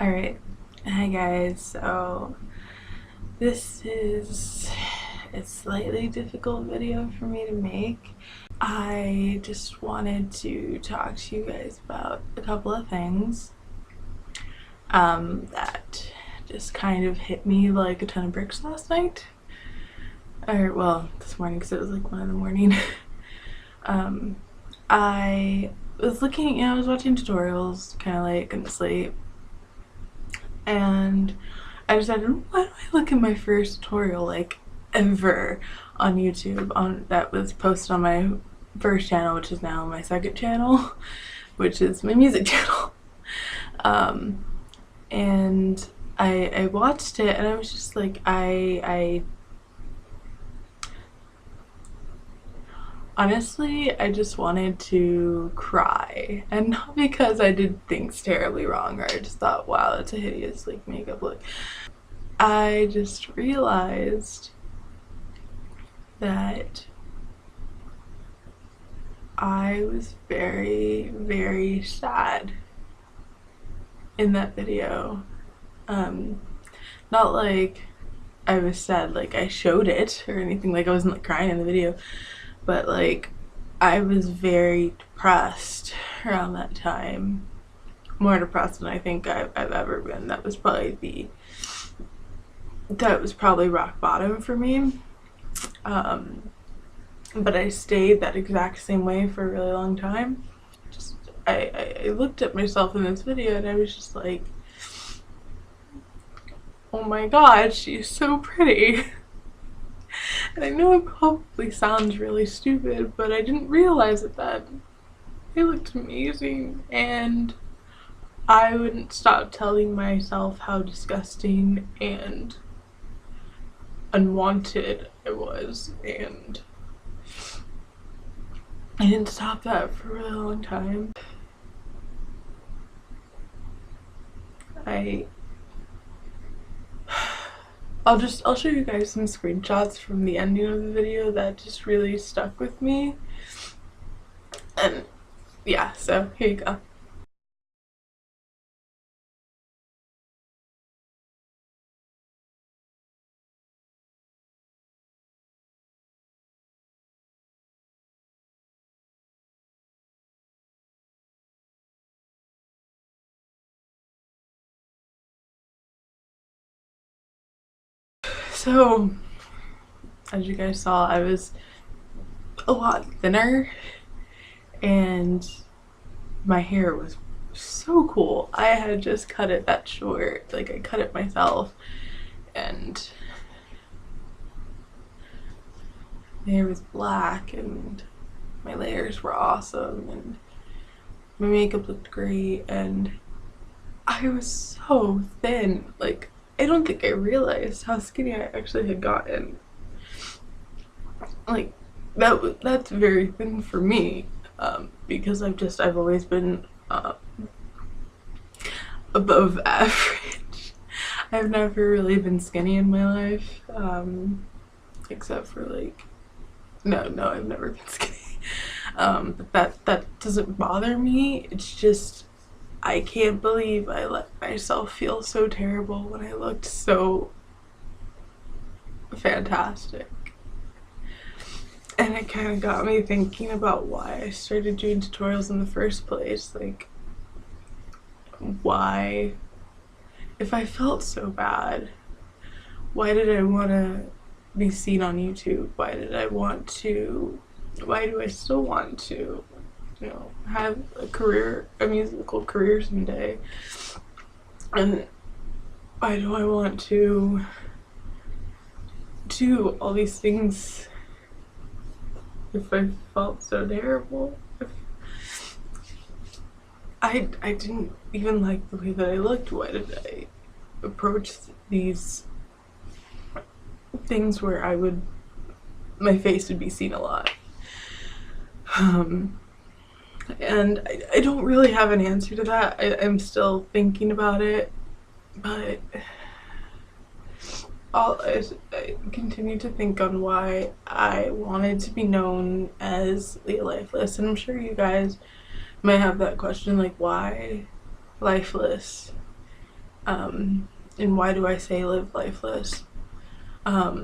Alright, hi guys, so this is a slightly difficult video for me to make. I just wanted to talk to you guys about a couple of things that just kind of hit me like a ton of bricks last night. Or, well, this morning because it was like 1 in the morning. I was looking, I was watching tutorials kind of late, couldn't sleep. And I decided, why don't I look at my first tutorial like ever on YouTube that was posted on my first channel, which is now my second channel, which is my music channel. And I watched it and I was just like, honestly, I just wanted to cry, and not because I did things terribly wrong or I just thought, wow, that's a hideous like makeup look. I just realized that I was very, very sad in that video. Not like I was sad like I showed it or anything, like I wasn't like crying in the video, but like I was very depressed around that time, more depressed than I think I've ever been. That was probably rock bottom for me. But I stayed that exact same way for a really long time. Just I looked at myself in this video and I was just like, oh my god, she's so pretty. And I know it probably sounds really stupid, but I didn't realize it then. It looked amazing, and I wouldn't stop telling myself how disgusting and unwanted I was, and I didn't stop that for a really long time. I'll show you guys some screenshots from the ending of the video that just really stuck with me. And yeah, so here you go. So, as you guys saw, I was a lot thinner and my hair was so cool. I had just cut it that short, like I cut it myself, and my hair was black and my layers were awesome and my makeup looked great, and I was so thin. Like, I don't think I realized how skinny I actually had gotten. Like, that's very thin for me, because I've always been above average. I've never really been skinny in my life, except for like, no, I've never been skinny. But that doesn't bother me. It's just, I can't believe I let myself feel so terrible when I looked so fantastic. And it kind of got me thinking about why I started doing tutorials in the first place. Like, why, if I felt so bad, why did I want to be seen on YouTube? Why do I still want to, you know, have a musical career someday? And why do I want to do all these things if I felt so terrible? I didn't even like the way that I looked. Why did I approach these things where my face would be seen a lot? And I don't really have an answer to that. I'm still thinking about it, but I continue to think on why I wanted to be known as Lifeless, and I'm sure you guys might have that question, like, why Lifeless? And why do I say live lifeless? My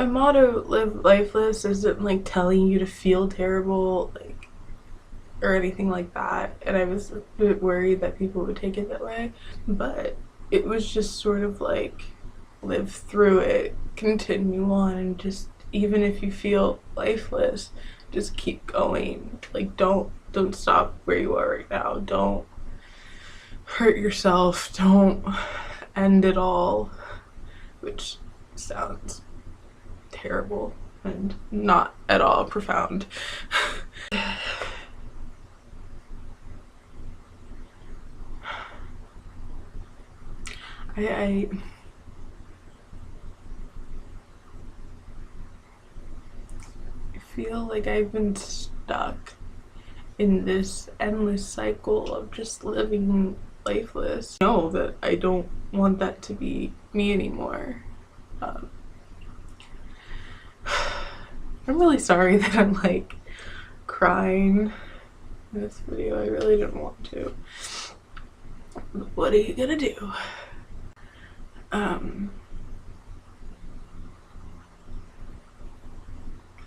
motto, live lifeless, isn't like telling you to feel terrible, like, or anything like that, and I was a bit worried that people would take it that way, but it was just sort of like, live through it, continue on, and just, even if you feel lifeless, just keep going. Like, don't stop where you are right now. Don't hurt yourself. Don't end it all, which sounds terrible and not at all profound. I feel like I've been stuck in this endless cycle of just living lifeless. I know that I don't want that to be me anymore. I'm really sorry that I'm like crying in this video. I really didn't want to. But what are you gonna do?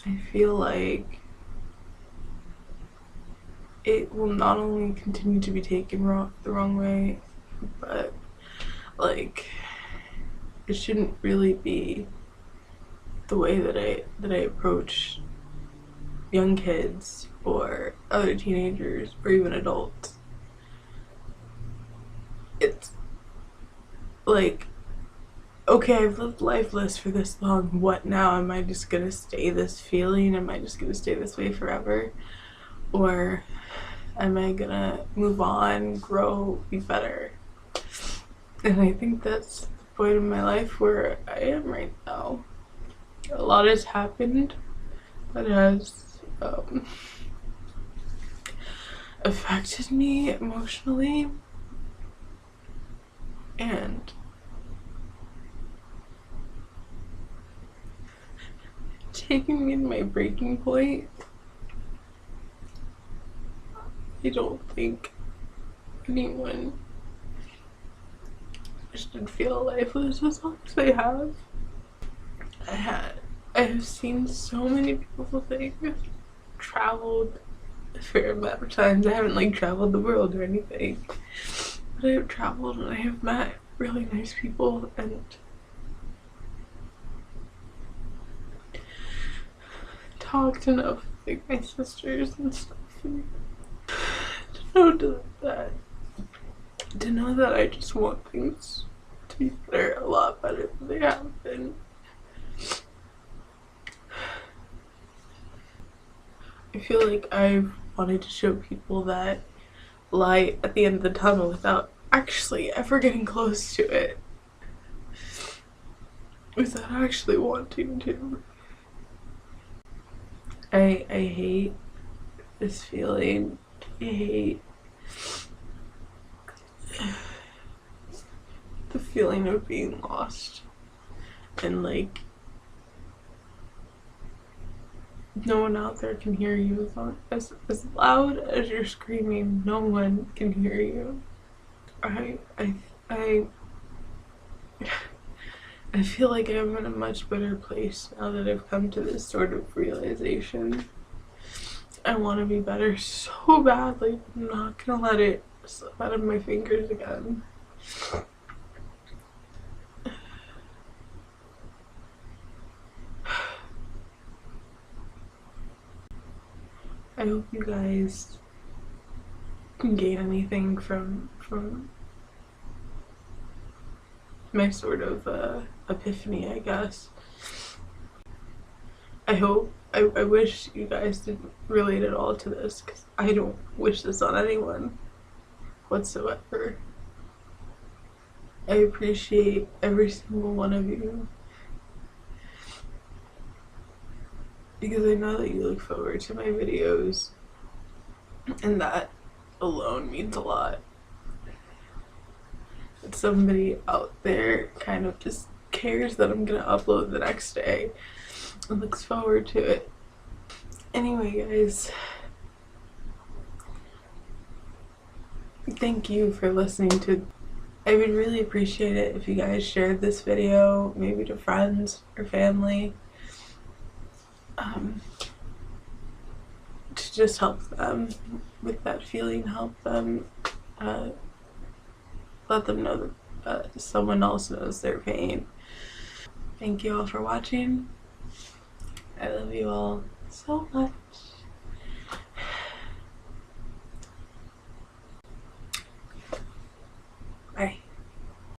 I feel like it will not only continue to be taken the wrong way, but like it shouldn't really be the way that I approach young kids or other teenagers or even adults. It's like, okay, I've lived lifeless for this long, what now? Am I just gonna stay this feeling? Am I just gonna stay this way forever? Or am I gonna move on, grow, be better? And I think that's the point in my life where I am right now. A lot has happened that has affected me emotionally, and taking me to my breaking point. I don't think anyone should feel lifeless as long as they have. I have seen so many beautiful things, traveled a fair amount of times. I haven't like traveled the world or anything, but I have traveled and I have met really nice people and talked enough with like my sisters and stuff, and to know that I just want things to be better, a lot better than they have been. I feel like I've wanted to show people that light at the end of the tunnel without actually ever getting close to it. Without actually wanting to. I hate this feeling. I hate the feeling of being lost and like no one out there can hear you. As loud as you're screaming, no one can hear you. I feel like I'm in a much better place now that I've come to this sort of realization. I want to be better so badly. I'm not gonna let it slip out of my fingers again. I hope you guys can gain anything from my sort of epiphany, I guess. I wish you guys didn't relate at all to this, because I don't wish this on anyone whatsoever. I appreciate every single one of you, because I know that you look forward to my videos, and that alone means a lot. That somebody out there kind of just cares that I'm gonna upload the next day and looks forward to it. Anyway, guys, thank you for listening to I would really appreciate it if you guys shared this video, maybe to friends or family, to just help them with that feeling, help them, let them know that someone else knows their pain. Thank you all for watching. I love you all so much.